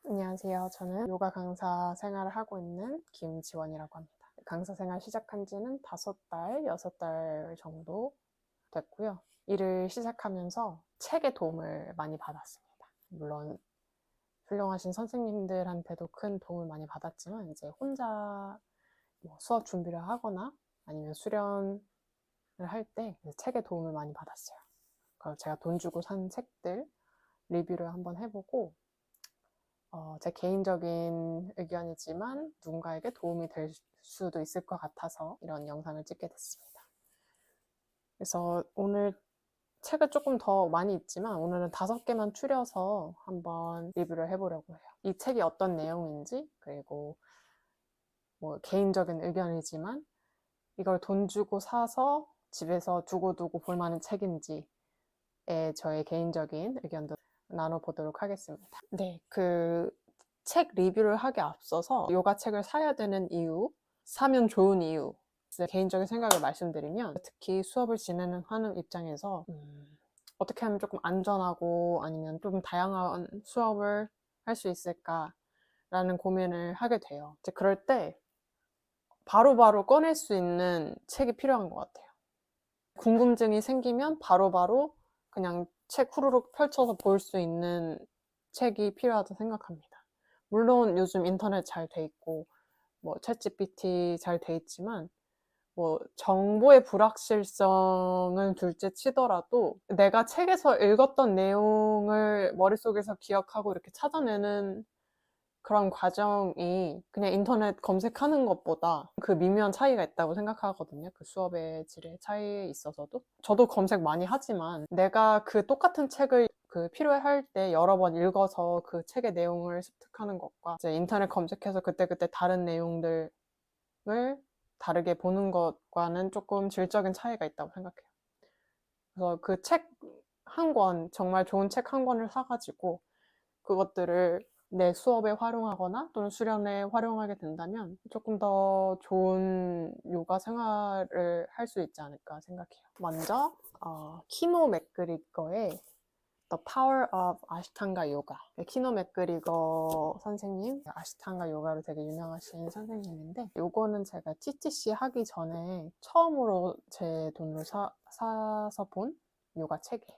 안녕하세요. 저는 요가 강사 생활을 하고 있는 김지원이라고 합니다. 강사 생활 시작한 지는 5달, 6달 정도 됐고요. 일을 시작하면서 책의 도움을 많이 받았습니다. 물론 훌륭하신 선생님들한테도 큰 도움을 많이 받았지만 이제 혼자 수업 준비를 하거나 아니면 수련을 할 때 책의 도움을 많이 받았어요. 그래서 제가 돈 주고 산 책들 리뷰를 한번 해보고 제 개인적인 의견이지만 누군가에게 도움이 될 수도 있을 것 같아서 이런 영상을 찍게 됐습니다. 그래서 오늘 책을 조금 더 많이 있지만 오늘은 5개만 추려서 한번 리뷰를 해보려고 해요. 이 책이 어떤 내용인지, 그리고 개인적인 의견이지만 이걸 돈 주고 사서 집에서 두고두고 볼만한 책인지에 저의 개인적인 의견도 나눠보도록 하겠습니다. 네, 책 리뷰를 하기 앞서서 요가 책을 사야 되는 이유, 사면 좋은 이유, 개인적인 생각을 말씀드리면, 특히 수업을 진행하는 입장에서 어떻게 하면 조금 안전하고 아니면 좀 다양한 수업을 할 수 있을까라는 고민을 하게 돼요. 이제 그럴 때 바로바로 꺼낼 수 있는 책이 필요한 것 같아요. 궁금증이 생기면 바로바로 그냥 책 후루룩 펼쳐서 볼 수 있는 책이 필요하다고 생각합니다. 물론 요즘 인터넷 잘 돼 있고 챗GPT 잘 돼 있지만 정보의 불확실성은 둘째 치더라도 내가 책에서 읽었던 내용을 머릿속에서 기억하고 이렇게 찾아내는 그런 과정이 그냥 인터넷 검색하는 것보다 그 미묘한 차이가 있다고 생각하거든요. 그 수업의 질의 차이에 있어서도. 저도 검색 많이 하지만 내가 그 똑같은 책을 필요할 때 여러 번 읽어서 그 책의 내용을 습득하는 것과 이제 인터넷 검색해서 그때그때 다른 내용들을 다르게 보는 것과는 조금 질적인 차이가 있다고 생각해요. 그래서 그 책 한 권, 정말 좋은 책 한 권을 사가지고 그것들을 내 수업에 활용하거나 또는 수련에 활용하게 된다면 조금 더 좋은 요가 생활을 할 수 있지 않을까 생각해요. 먼저 키노 맥그리거의 The Power of Ashtanga Yoga. 키노 맥그리거 선생님, 아시탄가 요가로 되게 유명하신 선생님인데 요거는 제가 TTC 하기 전에 처음으로 제 돈으로 사서 본 요가 책이에요.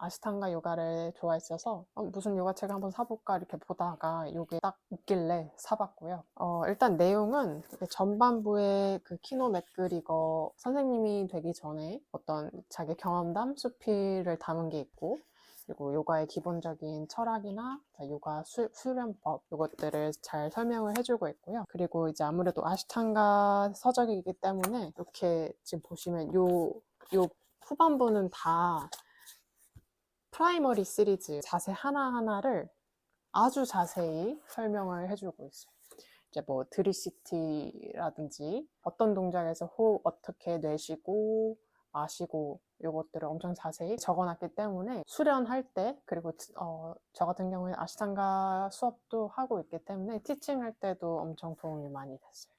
아시탄가 요가를 좋아했어서 무슨 요가 책을 한번 사볼까 이렇게 보다가 이게 딱 있길래 사봤고요. 일단 내용은 전반부에 그 키노 맥그리거 선생님이 되기 전에 어떤 자기 경험담, 수필을 담은 게 있고 그리고 요가의 기본적인 철학이나 요가 수련법 이것들을 잘 설명을 해주고 있고요. 그리고 이제 아무래도 아시탄가 서적이기 때문에 이렇게 지금 보시면 요 후반부는 다 프라이머리 시리즈 자세 하나하나를 아주 자세히 설명을 해주고 있어요. 이제 드리시티라든지 어떤 동작에서 호흡 어떻게 내쉬고 마시고 이것들을 엄청 자세히 적어놨기 때문에 수련할 때 그리고 저 같은 경우에 아시탄가 수업도 하고 있기 때문에 티칭할 때도 엄청 도움이 많이 됐어요.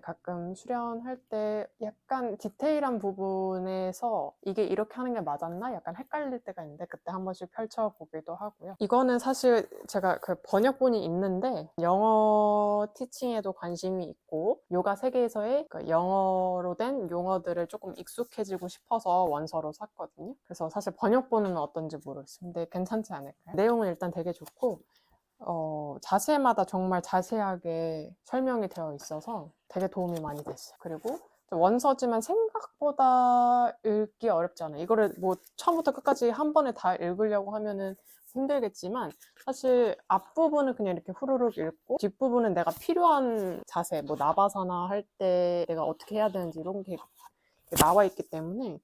가끔 수련할 때 약간 디테일한 부분에서 이게 이렇게 하는 게 맞았나? 약간 헷갈릴 때가 있는데 그때 한 번씩 펼쳐보기도 하고요. 이거는 사실 제가 번역본이 있는데 영어 티칭에도 관심이 있고 요가 세계에서의 영어로 된 용어들을 조금 익숙해지고 싶어서 원서로 샀거든요. 그래서 사실 번역본은 어떤지 모르겠어요. 근데 괜찮지 않을까요? 내용은 일단 되게 좋고 자세마다 정말 자세하게 설명이 되어 있어서 되게 도움이 많이 됐어요. 그리고 원서지만 생각보다 읽기 어렵지 않아요. 이거를 처음부터 끝까지 한 번에 다 읽으려고 하면은 힘들겠지만 사실 앞부분은 그냥 이렇게 후루룩 읽고 뒷부분은 내가 필요한 자세, 나바사나 할 때 내가 어떻게 해야 되는지 이런 게 나와 있기 때문에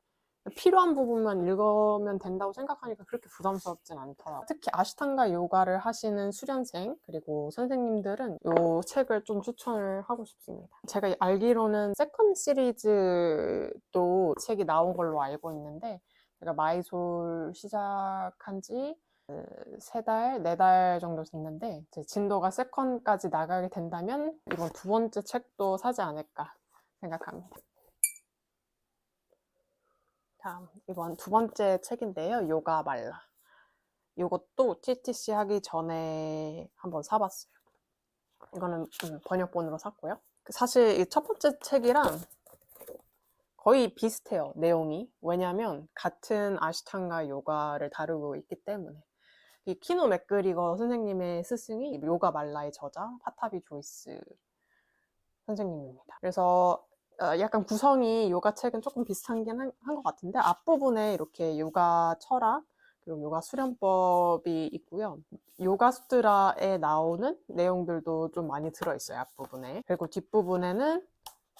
필요한 부분만 읽으면 된다고 생각하니까 그렇게 부담스럽진 않더라고요. 특히 아시탄가 요가를 하시는 수련생 그리고 선생님들은 이 책을 좀 추천을 하고 싶습니다. 제가 알기로는 세컨 시리즈도 책이 나온 걸로 알고 있는데 제가 마이솔 시작한 지 3달, 4달 정도 됐는데 진도가 세컨까지 나가게 된다면 이번 2번째 책도 사지 않을까 생각합니다. 다음, 이번 2번째 책인데요. 요가 말라. 이것도 TTC 하기 전에 한번 사봤어요. 이거는 번역본으로 샀고요. 사실 이 첫 번째 책이랑 거의 비슷해요, 내용이. 왜냐면 같은 아시탄가 요가를 다루고 있기 때문에. 이 키노 맥그리거 선생님의 스승이 요가 말라의 저자 파타비 조이스 선생님입니다. 그래서 약간 구성이 요가 책은 조금 비슷하긴 한 것 같은데 앞부분에 이렇게 요가 철학 그리고 요가 수련법이 있고요. 요가 수트라에 나오는 내용들도 좀 많이 들어있어요, 앞부분에. 그리고 뒷부분에는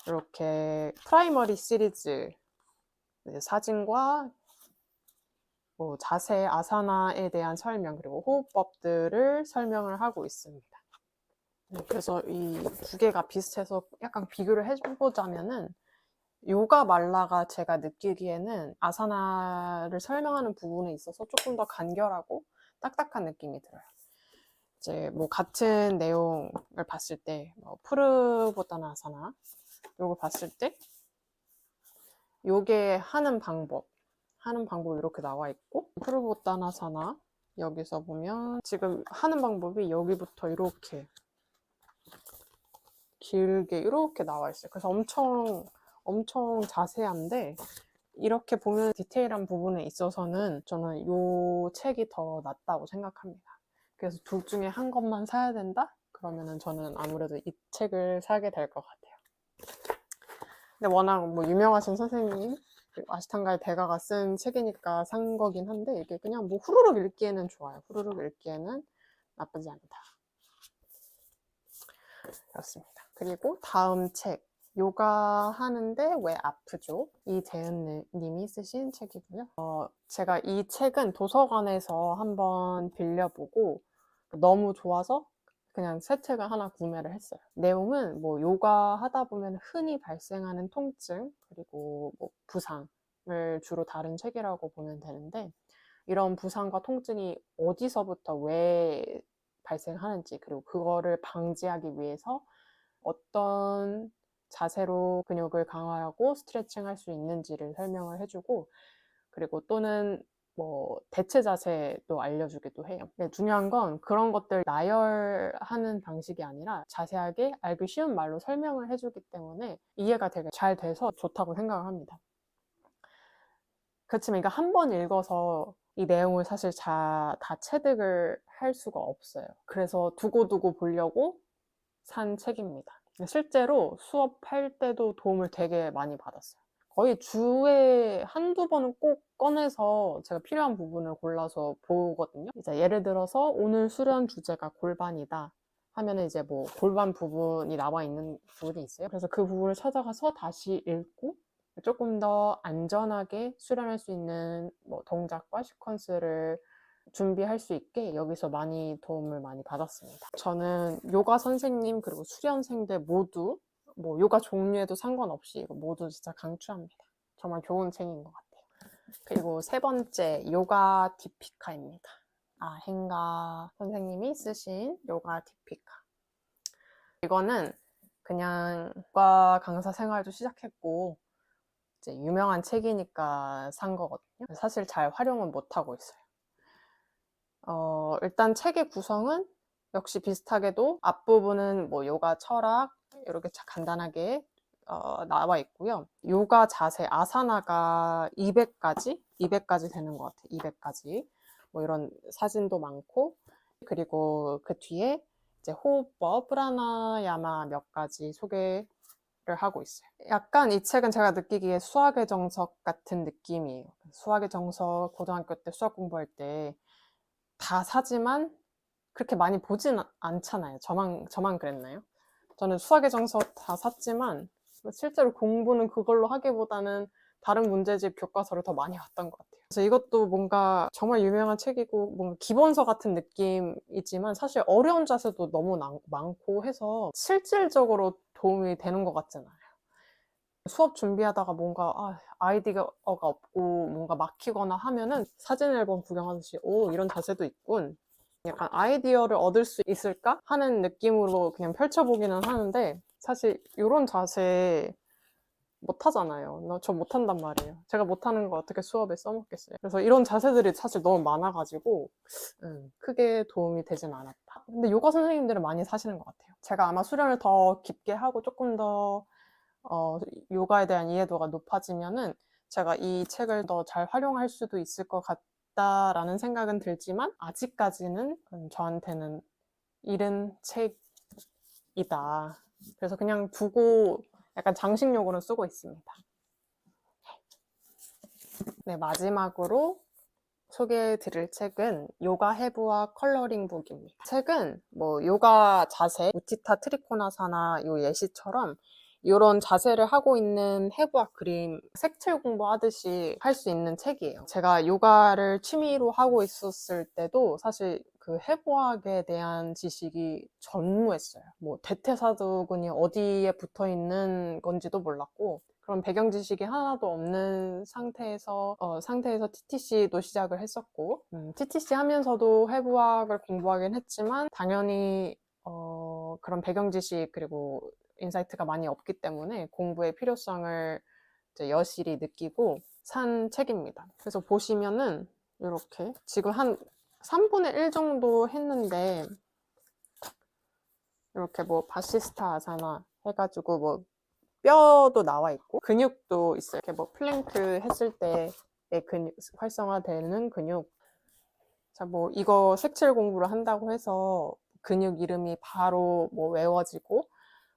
이렇게 프라이머리 시리즈 사진과 뭐 자세, 아사나에 대한 설명 그리고 호흡법들을 설명을 하고 있습니다. 네, 그래서 이 두 개가 비슷해서 약간 비교를 해보자면은 요가 말라가 제가 느끼기에는 아사나를 설명하는 부분에 있어서 조금 더 간결하고 딱딱한 느낌이 들어요. 이제 뭐 같은 내용을 봤을 때 푸르보다나 아사나 요거 봤을 때 요게 하는 방법이 이렇게 나와 있고 푸르보다나사나 여기서 보면 지금 하는 방법이 여기부터 이렇게 길게 이렇게 나와 있어요. 그래서 엄청 자세한데 이렇게 보면 디테일한 부분에 있어서는 저는 이 책이 더 낫다고 생각합니다. 그래서 둘 중에 한 것만 사야 된다? 그러면은 저는 아무래도 이 책을 사게 될 것 같아요. 근데 워낙 뭐 유명하신 선생님 아시탄가의 대가가 쓴 책이니까 산 거긴 한데 이게 그냥 뭐 후루룩 읽기에는 좋아요. 후루룩 읽기에는 나쁘지 않다. 그렇습니다. 그리고 다음 책 요가 하는데 왜 아프죠? 이재은 님이 쓰신 책이고요. 제가 이 책은 도서관에서 한번 빌려보고 너무 좋아서 그냥 새 책을 하나 구매를 했어요. 내용은 뭐 요가 하다 보면 흔히 발생하는 통증 그리고 뭐 부상을 주로 다룬 책이라고 보면 되는데 이런 부상과 통증이 어디서부터 왜 발생하는지 그리고 그거를 방지하기 위해서 어떤 자세로 근육을 강화하고 스트레칭 할 수 있는지를 설명을 해주고 그리고 또는 뭐 대체 자세도 알려주기도 해요. 근데 중요한 건 그런 것들 나열하는 방식이 아니라 자세하게 알기 쉬운 말로 설명을 해주기 때문에 이해가 되게 잘 돼서 좋다고 생각을 합니다. 그렇지만 이거 한 번 읽어서 이 내용을 사실 다 체득을 할 수가 없어요. 그래서 두고두고 보려고 산 책입니다. 실제로 수업할 때도 도움을 되게 많이 받았어요. 거의 주에 한두 번은 꼭 꺼내서 제가 필요한 부분을 골라서 보거든요. 이제 예를 들어서 오늘 수련 주제가 골반이다 하면은 이제 뭐 골반 부분이 나와 있는 부분이 있어요. 그래서 그 부분을 찾아가서 다시 읽고 조금 더 안전하게 수련할 수 있는 뭐 동작과 시퀀스를 준비할 수 있게 여기서 많이 도움을 많이 받았습니다. 저는 요가 선생님 그리고 수련생들 모두 뭐 요가 종류에도 상관없이 이거 모두 진짜 강추합니다. 정말 좋은 책인 것 같아요. 그리고 세 번째 요가 디피카입니다. 행가 선생님이 쓰신 요가 디피카. 이거는 그냥 요가 강사 생활도 시작했고 이제 유명한 책이니까 산 거거든요. 사실 잘 활용은 못하고 있어요. 일단 책의 구성은 역시 비슷하게도 앞부분은 뭐 요가 철학 이렇게 간단하게 나와 있고요. 요가 자세 아사나가 200가지 되는 것 같아요. 200가지. 뭐 이런 사진도 많고 그리고 그 뒤에 이제 호흡법 프라나야마 몇 가지 소개를 하고 있어요. 약간 이 책은 제가 느끼기에 수학의 정석 같은 느낌이에요. 수학의 정석 고등학교 때 수학 공부할 때 다 사지만 그렇게 많이 보진 않잖아요. 저만 그랬나요? 저는 수학의 정석 다 샀지만 실제로 공부는 그걸로 하기보다는 다른 문제집 교과서를 더 많이 봤던 것 같아요. 그래서 이것도 뭔가 정말 유명한 책이고 뭔가 기본서 같은 느낌이지만 사실 어려운 자세도 너무 많고 해서 실질적으로 도움이 되는 것 같잖아요. 수업 준비하다가 뭔가 아이디어가 없고 뭔가 막히거나 하면은 사진 앨범 구경하듯이 오 이런 자세도 있군 약간 아이디어를 얻을 수 있을까 하는 느낌으로 그냥 펼쳐보기는 하는데 사실 이런 자세 못하잖아요. 저 못한단 말이에요. 제가 못하는 거 어떻게 수업에 써먹겠어요. 그래서 이런 자세들이 사실 너무 많아가지고 크게 도움이 되진 않았다. 근데 요가 선생님들은 많이 사시는 것 같아요. 제가 아마 수련을 더 깊게 하고 조금 더 요가에 대한 이해도가 높아지면은 제가 이 책을 더 잘 활용할 수도 있을 것 같다라는 생각은 들지만 아직까지는 저한테는 이른 책이다. 그래서 그냥 두고 약간 장식용으로 쓰고 있습니다. 네, 마지막으로 소개해 드릴 책은 요가 해부와 컬러링 북입니다. 책은 뭐 요가 자세, 우치타 트리코나사나 요 예시처럼 이런 자세를 하고 있는 해부학 그림 색칠 공부하듯이 할 수 있는 책이에요. 제가 요가를 취미로 하고 있었을 때도 사실 그 해부학에 대한 지식이 전무했어요. 뭐 대퇴사두근이 어디에 붙어 있는 건지도 몰랐고 그런 배경 지식이 하나도 없는 상태에서 TTC도 시작을 했었고 TTC 하면서도 해부학을 공부하긴 했지만 당연히 그런 배경 지식 그리고 인사이트가 많이 없기 때문에 공부의 필요성을 이제 여실히 느끼고 산 책입니다. 그래서 보시면은 이렇게 지금 한 3분의 1 정도 했는데 이렇게 뭐 바시스타 아사나 해가지고 뭐 뼈도 나와 있고 근육도 있어요. 이렇게 뭐 플랭크 했을 때의 근육 활성화되는 근육. 자, 뭐 이거 색칠 공부를 한다고 해서 근육 이름이 바로 뭐 외워지고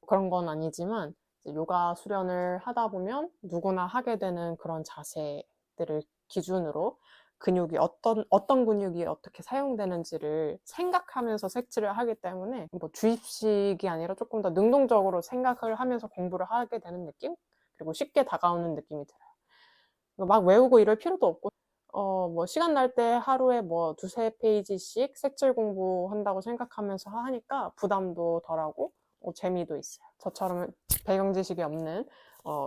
그런 건 아니지만 요가 수련을 하다 보면 누구나 하게 되는 그런 자세들을 기준으로 근육이 어떤 근육이 어떻게 사용되는지를 생각하면서 색칠을 하기 때문에 뭐 주입식이 아니라 조금 더 능동적으로 생각을 하면서 공부를 하게 되는 느낌? 그리고 쉽게 다가오는 느낌이 들어요. 막 외우고 이럴 필요도 없고 뭐 시간 날 때 하루에 뭐 2~3페이지씩 색칠 공부한다고 생각하면서 하니까 부담도 덜하고 재미도 있어요. 저처럼 배경 지식이 없는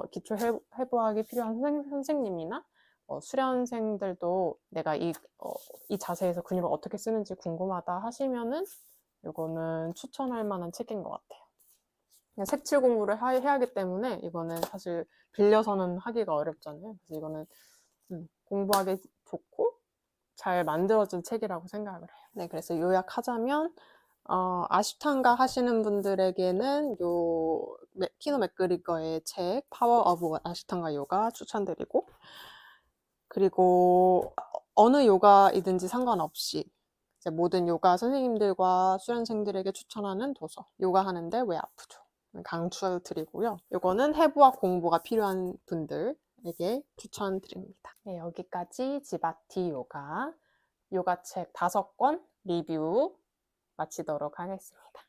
기초 해부학이 필요한 선생님이나 수련생들도 내가 이 자세에서 근육을 어떻게 쓰는지 궁금하다 하시면은 이거는 추천할 만한 책인 것 같아요. 그냥 색칠 공부를 해야 하기 때문에 이거는 사실 빌려서는 하기가 어렵잖아요. 그래서 이거는 공부하기 좋고 잘 만들어진 책이라고 생각을 해요. 네, 그래서 요약하자면 아시탄가 하시는 분들에게는 요 키노 맥그리거의 책 파워 오브 아시탄가 요가 추천드리고 그리고 어느 요가이든지 상관없이 이제 모든 요가 선생님들과 수련생들에게 추천하는 도서 요가 하는데 왜 아프죠? 강추드리고요. 요거는 해부학 공부가 필요한 분들에게 추천드립니다. 네, 여기까지 지바티 요가책 5권 리뷰 마치도록 하겠습니다.